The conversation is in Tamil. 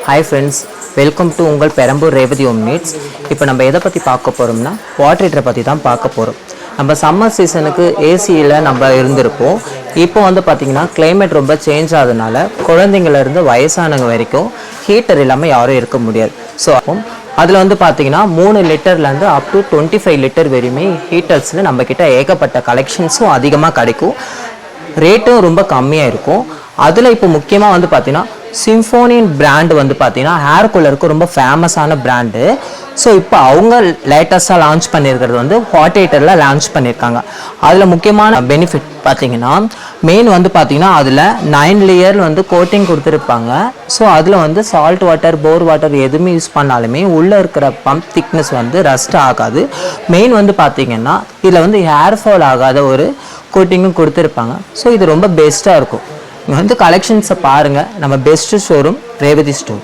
ஹாய் ஃப்ரெண்ட்ஸ், வெல்கம் டு உங்கள் பெரம்பூர் ரேவதி ஹோம் நீட்ஸ். இப்போ நம்ம எதை பற்றி பார்க்க போகிறோம்னா வாட்டர் ஹீட்டரை பற்றி தான் பார்க்க போகிறோம். நம்ம சம்மர் சீசனுக்கு ஏசியில் நம்ம இருந்திருப்போம். இப்போ வந்து பார்த்திங்கன்னா கிளைமேட் ரொம்ப சேஞ்ச் ஆகுதுனால குழந்தைங்கள்லேருந்து வயசானவங்க வரைக்கும் ஹீட்டர் இல்லாமல் யாரும் இருக்க முடியாது. ஸோ அதில் வந்து பார்த்திங்கன்னா 3 லிட்டர்லேருந்து அப் டு 25 லிட்டர் வரையுமே ஹீட்டர்ஸில் நம்மக்கிட்ட ஏகப்பட்ட கலெக்ஷன்ஸும் அதிகமாக கிடைக்கும். ரேட்டும் ரொம்ப கம்மியாக இருக்கும். அதில் இப்போ முக்கியமாக வந்து பார்த்திங்கன்னா சிம்ஃபோனியன் பிராண்டு வந்து பார்த்திங்கன்னா ஹேர் கூலருக்கு ரொம்ப ஃபேமஸான பிராண்டு. ஸோ இப்போ அவங்க லேட்டஸ்ட்டாக லான்ச் பண்ணியிருக்கிறது வந்து வாட்டர் ஹீட்டரில் லான்ச் பண்ணியிருக்காங்க. அதில் முக்கியமான பெனிஃபிட் பார்த்திங்கன்னா மெயின் வந்து பார்த்திங்கன்னா அதில் 9 லேயர் வந்து கோட்டிங் கொடுத்துருப்பாங்க. ஸோ அதில் வந்து சால்ட் வாட்டர், போர் வாட்டர் எதுவுமே யூஸ் பண்ணாலுமே உள்ளே இருக்கிற பம்ப் திக்னஸ் வந்து ரஸ்ட் ஆகாது. மெயின் வந்து பார்த்திங்கன்னா இதில் வந்து ஹேர் ஃபால் ஆகாத ஒரு கோட்டிங்கும் கொடுத்துருப்பாங்க. ஸோ இது ரொம்ப பெஸ்ட்டாக இருக்கும். இங்கே வந்து கலெக்ஷன்ஸை பாருங்கள். நம்ம பெஸ்ட்டு ஷோரூம் ரேவதி ஸ்டோர்.